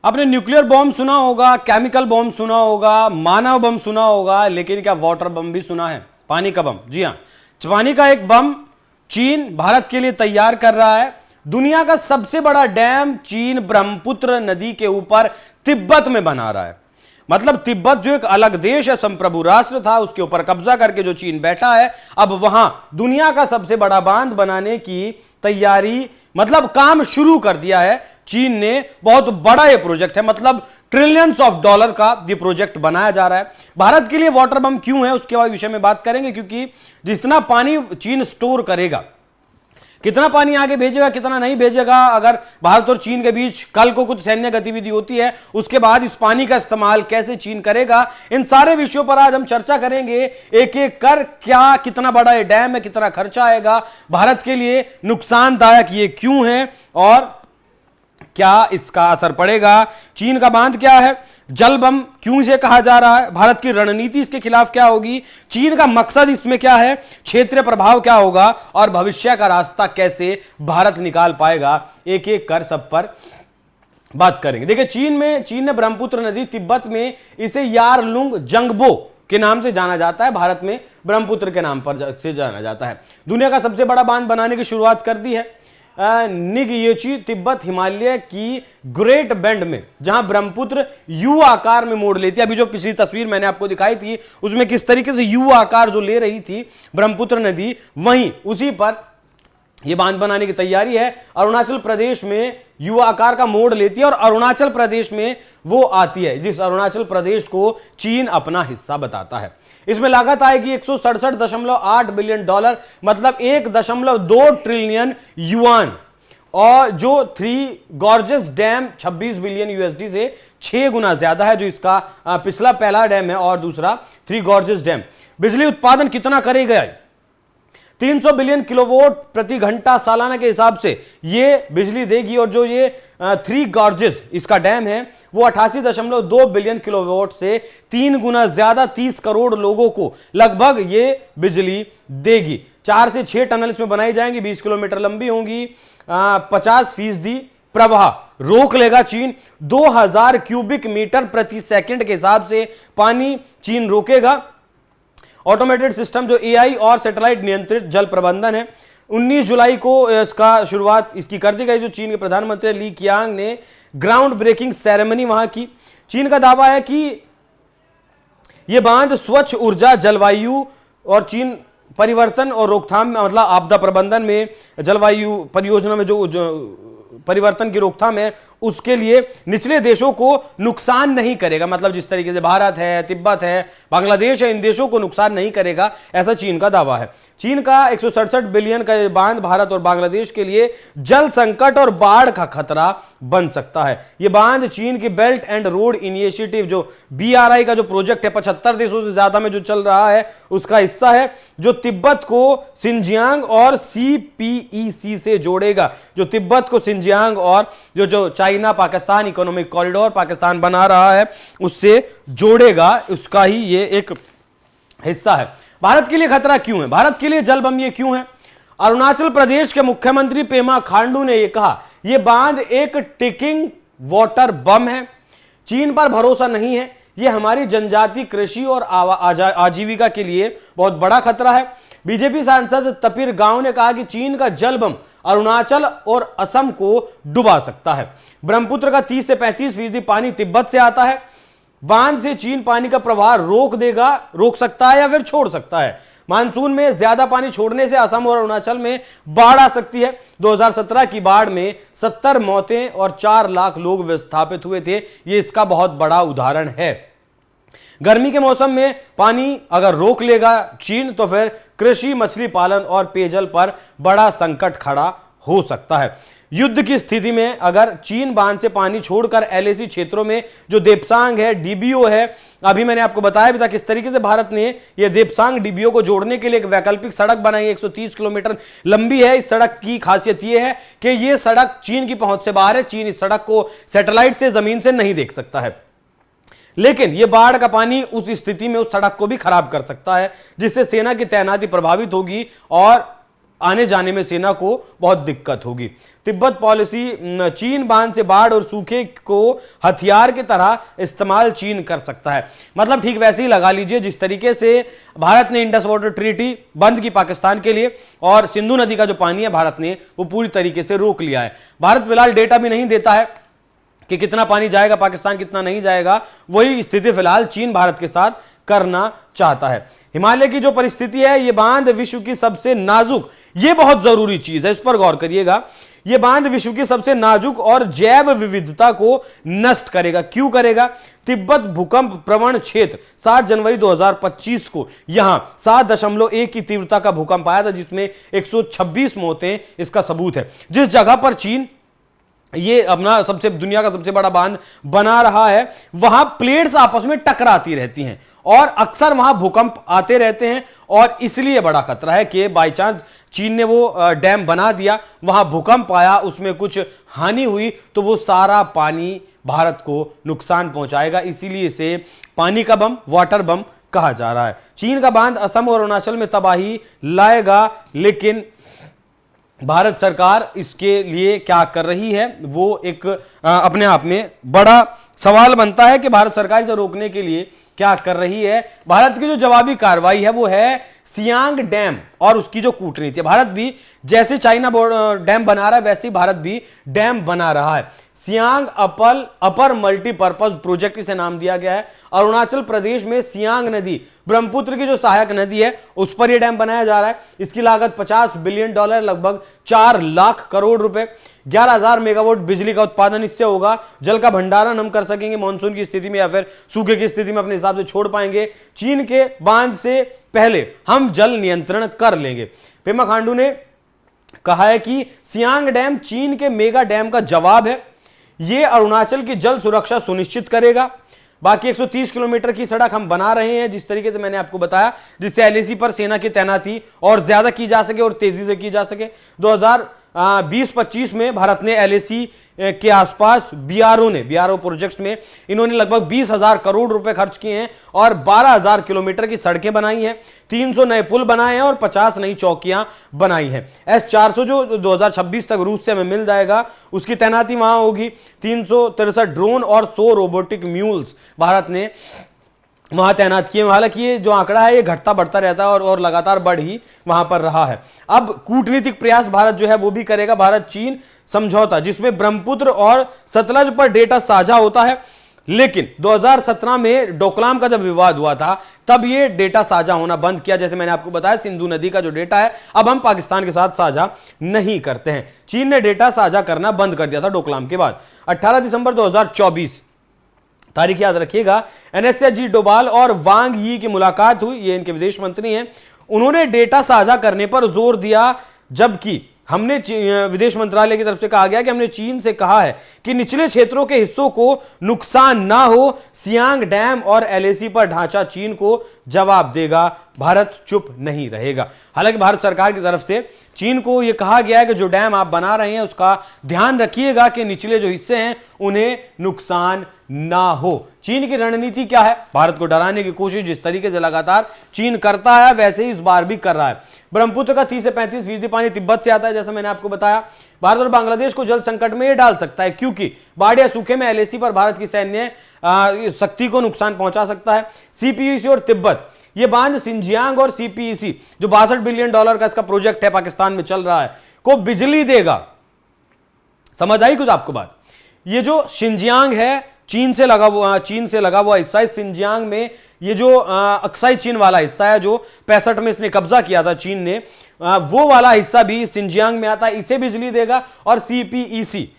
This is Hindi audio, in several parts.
आपने न्यूक्लियर बॉम्ब सुना होगा, केमिकल बॉम्ब सुना होगा, मानव बम सुना होगा, लेकिन क्या वाटर बम भी सुना है? पानी का बम। जी हां, पानी का एक बम चीन भारत के लिए तैयार कर रहा है। दुनिया का सबसे बड़ा डैम चीन ब्रह्मपुत्र नदी के ऊपर तिब्बत में बना रहा है। मतलब तिब्बत जो एक अलग देश है, संप्रभु राष्ट्र था, उसके ऊपर कब्जा करके जो चीन बैठा है, अब वहां दुनिया का सबसे बड़ा बांध बनाने की तैयारी, मतलब काम शुरू कर दिया है चीन ने। बहुत बड़ा ये प्रोजेक्ट है, मतलब ट्रिलियंस ऑफ डॉलर का ये प्रोजेक्ट बनाया जा रहा है। भारत के लिए वाटर बम क्यों है, उसके विषय में बात करेंगे, क्योंकि जितना पानी चीन स्टोर करेगा, कितना पानी आगे भेजेगा, कितना नहीं भेजेगा, अगर भारत और चीन के बीच कल को कुछ सैन्य गतिविधि होती है, उसके बाद इस पानी का इस्तेमाल कैसे चीन करेगा, इन सारे विषयों पर आज हम चर्चा करेंगे एक एक कर। क्या कितना बड़ा ये डैम है, कितना खर्चा आएगा, भारत के लिए नुकसानदायक ये क्यों है और क्या इसका असर पड़ेगा, चीन का बांध क्या है, जल बम क्यों इसे कहा जा रहा है, भारत की रणनीति इसके खिलाफ क्या होगी, चीन का मकसद इसमें क्या है, क्षेत्रीय प्रभाव क्या होगा और भविष्य का रास्ता कैसे भारत निकाल पाएगा, एक एक कर सब पर बात करेंगे। देखिए, चीन ने ब्रह्मपुत्र नदी, तिब्बत में इसे यारलुंग जंगबो के नाम से जाना जाता है, भारत में ब्रह्मपुत्र के नाम पर से जाना जाता है। दुनिया का सबसे बड़ा बांध बनाने की शुरुआत कर दी है निगयेची तिब्बत हिमालय की ग्रेट बेंड में, जहां ब्रह्मपुत्र यू आकार में मोड़ लेती है। अभी जो पिछली तस्वीर मैंने आपको दिखाई थी उसमें किस तरीके से यू आकार जो ले रही थी ब्रह्मपुत्र नदी, वहीं उसी पर यह बांध बनाने की तैयारी है। अरुणाचल प्रदेश में यू आकार का मोड़ लेती है और अरुणाचल प्रदेश में वो आती है, जिस अरुणाचल प्रदेश को चीन अपना हिस्सा बताता है। इसमें लागत आएगी 167.8 बिलियन डॉलर, मतलब 1.2 ट्रिलियन युआन, और जो 3 गॉर्जस डैम 26 बिलियन यूएसडी से 6 गुना ज्यादा है, जो इसका पिछला पहला डैम है और दूसरा 3 गॉर्जस डैम। बिजली उत्पादन कितना करेगा? 300 बिलियन किलोवाट प्रति घंटा सालाना के हिसाब से ये बिजली देगी, और जो ये 3 गॉर्जेस इसका डैम है वो 88.2 बिलियन किलोवाट से 3 गुना ज्यादा, 30 करोड़ लोगों को लगभग ये बिजली देगी। 4 से 6 टनल इसमें बनाई जाएंगी, 20 किलोमीटर लंबी होंगी, 50% प्रवाह रोक लेगा चीन। 2000 क्यूबिक मीटर प्रति सेकंड के हिसाब से पानी चीन रोकेगा। ऑटोमेटेड सिस्टम जो एआई और सैटेलाइट नियंत्रित जल प्रबंधन है। 19 जुलाई को इसका शुरुआत इसकी कर दी गई, जो चीन के प्रधानमंत्री ली कियांग ने ग्राउंड ब्रेकिंग सेरेमनी वहां की। चीन का दावा है कि यह बांध स्वच्छ ऊर्जा, जलवायु और चीन परिवर्तन और रोकथाम, मतलब आपदा प्रबंधन में, जलवायु परियोजना में जो परिवर्तन की रोकथाम है, उसके लिए निचले देशों को नुकसान नहीं करेगा। मतलब जिस तरीके से भारत है, तिब्बत है, बांग्लादेश है, इन देशों को नुकसान नहीं करेगा, ऐसा चीन का दावा है। चीन का 167 बिलियन का बांध भारत और बांग्लादेश के लिए जल संकट और बाढ़ का खतरा बन सकता है। यह बांध चीन की बेल्ट एंड रोड इनिशिएटिव, जो BRI का जो प्रोजेक्ट है 75 देशों से ज्यादा में जो चल रहा है, उसका हिस्सा है, जो तिब्बत को सिंजियांग और CPEC से जोड़ेगा। जो तिब्बत को सिंजियांग और जो China Pakistan economic corridor Pakistan बना रहा है उससे जोड़ेगा, उसका ही ये एक हिस्सा है। भारत के लिए खतरा क्यों है, भारत के लिए जल बम ये क्यों है? अरुणाचल प्रदेश के मुख्यमंत्री पेमा खांडू ने यह कहा, यह बांध एक टिकिंग वाटर बम है, चीन पर भरोसा नहीं है, यह हमारी जनजाति, कृषि और आजीविका के लिए बहुत बड़ा खतरा है। बीजेपी सांसद तपीर गांव ने कहा कि चीन का जल बम अरुणाचल और असम को डुबा सकता है। ब्रह्मपुत्र का 30 से 35% पानी तिब्बत से आता है। बांध से चीन पानी का प्रवाह रोक सकता है या फिर छोड़ सकता है। मानसून में ज्यादा पानी छोड़ने से असम और अरुणाचल में बाढ़ आ सकती है। 2017 की बाढ़ में 70 मौतें और 4 लाख लोग विस्थापित हुए थे, यह इसका बहुत बड़ा उदाहरण है। गर्मी के मौसम में पानी अगर रोक लेगा चीन, तो फिर कृषि, मछली पालन और पेयजल पर बड़ा संकट खड़ा हो सकता है। युद्ध की स्थिति में अगर चीन बांध से पानी छोड़कर LAC क्षेत्रों में जो देपसांग है, DBO है, अभी मैंने आपको बताया भी था किस तरीके से भारत ने यह देपसांग DBO को जोड़ने के लिए एक वैकल्पिक सड़क बनाई, 130 किलोमीटर लंबी है। इस सड़क की खासियत यह है कि यह सड़क चीन की पहुंच से बाहर है। चीन इस सड़क को सैटेलाइट से, जमीन से नहीं देख सकता है, लेकिन यह बाढ़ का पानी उस स्थिति में उस सड़क को भी खराब कर सकता है, जिससे सेना की तैनाती प्रभावित होगी और आने जाने में सेना को बहुत दिक्कत होगी। तिब्बत पॉलिसी, चीन बांध से बाढ़ और सूखे को हथियार की तरह इस्तेमाल चीन कर सकता है। मतलब ठीक वैसे ही लगा लीजिए जिस तरीके से भारत ने इंडस वाटर ट्रीटी बंद की पाकिस्तान के लिए, और सिंधु नदी का जो पानी है भारत ने वो पूरी तरीके से रोक लिया है। भारत फिलहाल डेटा भी नहीं देता है कि कितना पानी जाएगा पाकिस्तान, कितना नहीं जाएगा। वही स्थिति फिलहाल चीन भारत के साथ करना चाहता है। हिमालय की जो परिस्थिति है, ये बांध विश्व की सबसे नाजुक, ये बहुत जरूरी चीज है, इस पर गौर करिएगा, ये बांध विश्व की सबसे नाजुक और जैव विविधता को नष्ट करेगा। क्यों करेगा? तिब्बत भूकंप प्रवण क्षेत्र 7 जनवरी 2025 को यहां 7.1 की तीव्रता का भूकंप आया था, जिसमें 126 मौतें इसका सबूत है। जिस जगह पर चीन ये अपना दुनिया का सबसे बड़ा बांध बना रहा है, वहां प्लेट्स आपस में टकराती रहती हैं और अक्सर वहां भूकंप आते रहते हैं, और इसलिए बड़ा खतरा है कि बाई चांस चीन ने वो डैम बना दिया, वहां भूकंप आया, उसमें कुछ हानि हुई, तो वो सारा पानी भारत को नुकसान पहुंचाएगा। इसीलिए इसे पानी का बम, वाटर बम कहा जा रहा है। चीन का बांध असम और अरुणाचल में तबाही लाएगा, लेकिन भारत सरकार इसके लिए क्या कर रही है वो एक अपने आप में बड़ा सवाल बनता है कि भारत सरकार इसे रोकने के लिए क्या कर रही है। भारत की जो जवाबी कार्रवाई है वो है सियांग डैम और उसकी जो कूटनीति है। भारत भी जैसे चाइना डैम बना रहा है वैसे ही भारत भी डैम बना रहा है। सियांग अपर मल्टीपर्पज प्रोजेक्ट इसे नाम दिया गया है। अरुणाचल प्रदेश में सियांग नदी, ब्रह्मपुत्र की जो सहायक नदी है, उस पर यह डैम बनाया जा रहा है। इसकी लागत $50 बिलियन, लगभग 4 लाख करोड़ रुपए। 11,000 मेगावाट बिजली का उत्पादन इससे होगा। जल का भंडारण हम कर सकेंगे मानसून की स्थिति में या फिर सूखे की स्थिति में अपने हिसाब से छोड़ पाएंगे। चीन के बांध से पहले हम जल नियंत्रण कर लेंगे। पेमा खांडू ने कहा है कि सियांग डैम चीन के मेगा डैम का जवाब है। यह अरुणाचल की जल सुरक्षा सुनिश्चित करेगा। बाकी 130 किलोमीटर की सड़क हम बना रहे हैं, जिस तरीके से मैंने आपको बताया, जिससे एलएसी पर सेना की तैनाती और ज्यादा की जा सके और तेजी से की जा सके। 2020-25 में भारत ने एलएसी के आसपास बीआरओ प्रोजेक्ट्स में इन्होंने लगभग 20,000 करोड़ रुपए खर्च किए हैं और 12,000 किलोमीटर की सड़कें बनाई हैं, 300 नए पुल बनाए हैं और 50 नई चौकियां बनाई हैं। S-400 जो 2026 तक रूस से हमें मिल जाएगा, उसकी तैनाती वहां होगी। 363 ड्रोन और 100 रोबोटिक म्यूल्स भारत ने वहां तैनात किए। हालांकि ये जो आंकड़ा है ये घटता बढ़ता रहता है और लगातार बढ़ ही वहां पर रहा है। अब कूटनीतिक प्रयास भारत जो है वो भी करेगा। भारत चीन समझौता, जिसमें ब्रह्मपुत्र और सतलज पर डेटा साझा होता है, लेकिन 2017 में डोकलाम का जब विवाद हुआ था तब ये डेटा साझा होना बंद किया। जैसे मैंने आपको बताया, सिंधु नदी का जो डेटा है अब हम पाकिस्तान के साथ साझा नहीं करते हैं। चीन ने डेटा साझा करना बंद कर दिया था डोकलाम के बाद। 18 दिसंबर 2024 तारीख याद रखिएगा, एनएसएस डोभाल और वांग यी की मुलाकात हुई। ये इनके विदेश मंत्री हैं। उन्होंने डेटा साझा करने पर जोर दिया, जबकि हमने विदेश मंत्रालय की तरफ से कहा गया कि हमने चीन से कहा है कि निचले क्षेत्रों के हिस्सों को नुकसान ना हो। सियांग डैम और एलएसी पर ढांचा चीन को जवाब देगा, भारत चुप नहीं रहेगा। हालांकि भारत सरकार की तरफ से चीन को यह कहा गया है कि जो डैम आप बना रहे हैं उसका ध्यान रखिएगा कि निचले जो हिस्से हैं उन्हें नुकसान ना हो। चीन की रणनीति क्या है? भारत को डराने की कोशिश जिस तरीके से लगातार चीन करता है वैसे ही इस बार भी कर रहा है। ब्रह्मपुत्र का 30 से 35% पानी तिब्बत से आता है, जैसा मैंने आपको बताया। भारत और बांग्लादेश को जल संकट में यह डाल सकता है, क्योंकि बाढ़ या सूखे में एलएसी पर भारत की सैन्य शक्ति को नुकसान पहुंचा सकता है। सीपीईसी और तिब्बत, यह बांध सिंजियांग और सीपीईसी जो $62 बिलियन का इसका प्रोजेक्ट है, पाकिस्तान में चल रहा है, को बिजली देगा। समझ आई कुछ आपको बात? ये जो शिंजियांग है, चीन से लगा हुआ हिस्सा है। सिंजियांग में ये जो अक्साई चीन वाला हिस्सा है जो 65 में इसने कब्जा किया था चीन ने, वो वाला हिस्सा भी सिंजियांग में आता है, इसे बिजली देगा। और सीपीईसी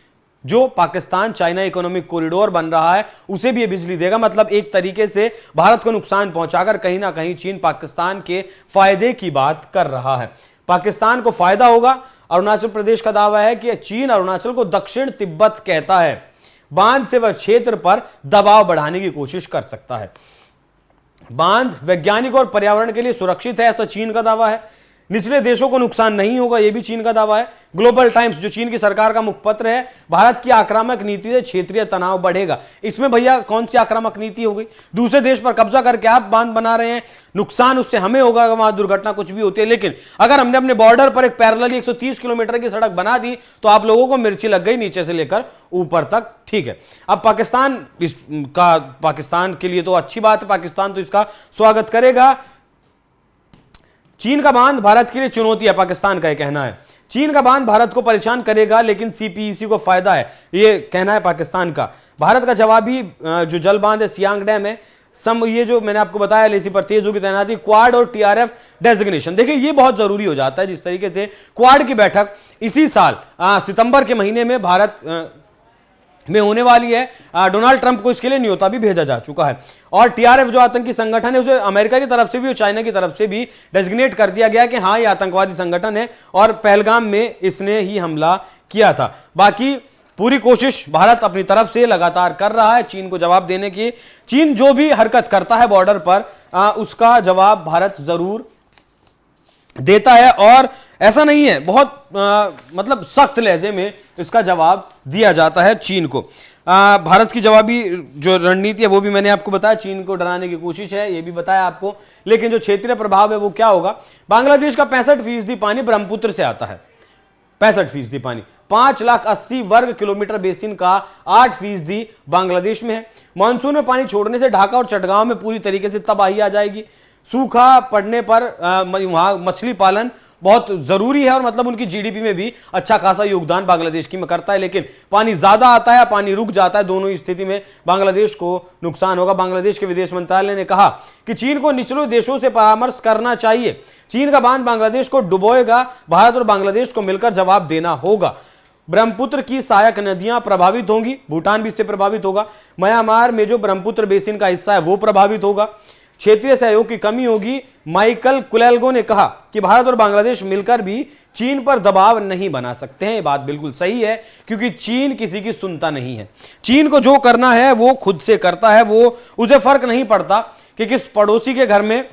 जो पाकिस्तान चाइना इकोनॉमिक कॉरिडोर बन रहा है उसे भी ये बिजली देगा। मतलब एक तरीके से भारत को नुकसान पहुंचाकर कहीं ना कहीं चीन पाकिस्तान के फायदे की बात कर रहा है। पाकिस्तान को फायदा होगा। अरुणाचल प्रदेश का दावा है कि चीन अरुणाचल को दक्षिण तिब्बत कहता है। बांध से वह क्षेत्र पर दबाव बढ़ाने की कोशिश कर सकता है। बांध वैज्ञानिक और पर्यावरण के लिए सुरक्षित है, ऐसा चीन का दावा है। निचले देशों को नुकसान नहीं होगा, यह भी चीन का दावा है। ग्लोबल टाइम्स, जो चीन की सरकार का मुखपत्र है, भारत की आक्रामक नीति से क्षेत्रीय तनाव बढ़ेगा। इसमें भैया कौन सी आक्रामक नीति हो गई? दूसरे देश पर कब्जा करके आप बांध बना रहे हैं, नुकसान उससे हमें होगा, वहां दुर्घटना कुछ भी होती है। लेकिन अगर हमने अपने बॉर्डर पर एक पैरेलली 130 किलोमीटर की सड़क बना दी तो आप लोगों को मिर्ची लग गई नीचे से लेकर ऊपर तक। ठीक है, अब पाकिस्तान के लिए तो अच्छी बात है, पाकिस्तान तो इसका स्वागत करेगा। चीन का बांध भारत के लिए चुनौती है, पाकिस्तान का यह कहना है। चीन का बांध भारत को परेशान करेगा लेकिन सीपीईसी को फायदा है, यह कहना है पाकिस्तान का। भारत का जवाबी जो जल बांध है, सियांग डैम है, ये जो मैंने आपको बताया एलएसी पर तेजों की तैनाती, क्वाड और टीआरएफ डेजिग्नेशन। देखिए ये बहुत जरूरी हो जाता है। जिस तरीके से क्वाड की बैठक इसी साल सितंबर के महीने में भारत में होने वाली है, डोनाल्ड ट्रंप को इसके लिए न्योता भी भेजा जा चुका है। और टीआरएफ जो आतंकी संगठन है उसे अमेरिका की तरफ से भी और चाइना की तरफ से भी डेजिग्नेट कर दिया गया कि हाँ ये आतंकवादी संगठन है और पहलगाम में इसने ही हमला किया था। बाकी पूरी कोशिश भारत अपनी तरफ से लगातार कर रहा है चीन को जवाब देने की। चीन जो भी हरकत करता है बॉर्डर पर उसका जवाब भारत जरूर देता है और ऐसा नहीं है, बहुत मतलब सख्त लहजे में इसका जवाब दिया जाता है चीन को। भारत की जवाबी जो रणनीति है वो भी मैंने आपको बताया, चीन को डराने की कोशिश है ये भी बताया आपको। लेकिन जो क्षेत्रीय प्रभाव है वो क्या होगा? बांग्लादेश का 65% पानी ब्रह्मपुत्र से आता है, 65% पानी। 5,80,000 वर्ग किलोमीटर बेसिन का 8% बांग्लादेश में है। मानसून में पानी छोड़ने से ढाका और चटगांव में पूरी तरीके से तबाही आ जाएगी। सूखा पड़ने पर वहां मछली पालन बहुत जरूरी है और मतलब उनकी जीडीपी में भी अच्छा खासा योगदान बांग्लादेश की में करता है। लेकिन पानी ज्यादा आता है, पानी रुक जाता है, दोनों ही स्थिति में बांग्लादेश को नुकसान होगा। बांग्लादेश के विदेश मंत्रालय ने कहा कि चीन को निचले देशों से परामर्श करना चाहिए। चीन का बांध बांग्लादेश को डुबोएगा, भारत और बांग्लादेश को मिलकर जवाब देना होगा। ब्रह्मपुत्र की सहायक नदियां प्रभावित होंगी, भूटान भी इससे प्रभावित होगा। म्यांमार में जो ब्रह्मपुत्र बेसिन का हिस्सा है वो प्रभावित होगा। क्षेत्रीय सहयोग की कमी होगी। माइकल कुलेल्गो ने कहा कि भारत और बांग्लादेश मिलकर भी चीन पर दबाव नहीं बना सकते हैं। ये बात बिल्कुल सही है क्योंकि चीन किसी की सुनता नहीं है। चीन को जो करना है वो खुद से करता है, वो उसे फर्क नहीं पड़ता कि किस पड़ोसी के घर में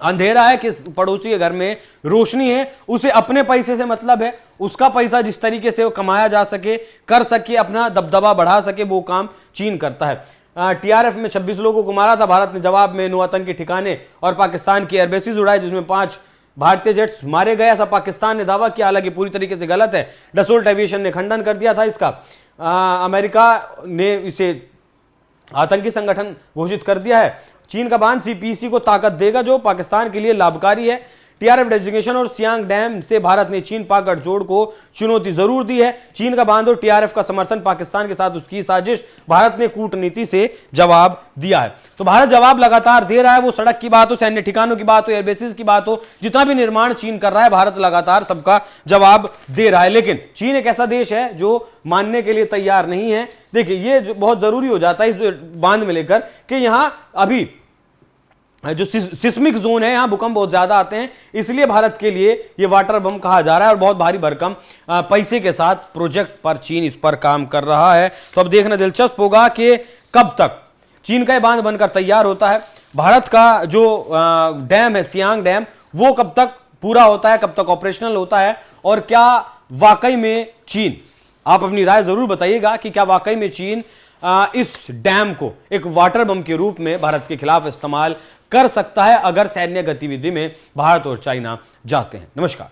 अंधेरा है, किस पड़ोसी के घर में रोशनी है। उसे अपने पैसे से मतलब है, उसका पैसा जिस तरीके से वो कमाया जा सके, कर सके, अपना दबदबा बढ़ा सके, वो काम चीन करता है। टीआरएफ में 26 लोगों को मारा था, भारत ने जवाब में 9 आतंकी ठिकाने और पाकिस्तान की एयरबेसेस उड़ाए जिसमें 5 भारतीय जेट्स मारे गए, ऐसा पाकिस्तान ने दावा किया, हालांकि पूरी तरीके से गलत है। डसोल्ट एविएशन ने खंडन कर दिया था इसका। अमेरिका ने इसे आतंकी संगठन घोषित कर दिया है। चीन का बांध सीपीसी को ताकत देगा जो पाकिस्तान के लिए लाभकारी है। टीआरएफ डेजिग्नेशन और सियांग डैम से भारत ने चीन पाक गठजोड़ को चुनौती जरूर दी है। चीन का बांध और टीआरएफ का समर्थन पाकिस्तान के साथ उसकी साजिश, भारत ने कूटनीति से जवाब दिया है। तो भारत जवाब लगातार दे रहा है, वो सड़क की बात हो, सैन्य ठिकानों की बात हो, एयरबेसेस की बात हो, जितना भी निर्माण चीन कर रहा है भारत लगातार सबका जवाब दे रहा है। लेकिन चीन एक ऐसा देश है जो मानने के लिए तैयार नहीं है। देखिए ये बहुत जरूरी हो जाता है इस बांध में लेकर कि यहां अभी जो सिस्मिक जोन है, यहां भूकंप बहुत ज्यादा आते हैं, इसलिए भारत के लिए यह वाटर बम कहा जा रहा है और बहुत भारी भरकम पैसे के साथ प्रोजेक्ट पर चीन इस पर काम कर रहा है। तो अब देखना दिलचस्प होगा कि कब तक चीन का यह बांध बनकर तैयार होता है। भारत का जो डैम है सियांग डैम, वो कब तक पूरा होता है, कब तक ऑपरेशनल होता है और क्या वाकई में चीन, आप अपनी राय जरूर बताइएगा कि क्या वाकई में चीन इस डैम को एक वाटर बम के रूप में भारत के खिलाफ इस्तेमाल कर सकता है अगर सैन्य गतिविधि में भारत और चाइना जाते हैं। नमस्कार।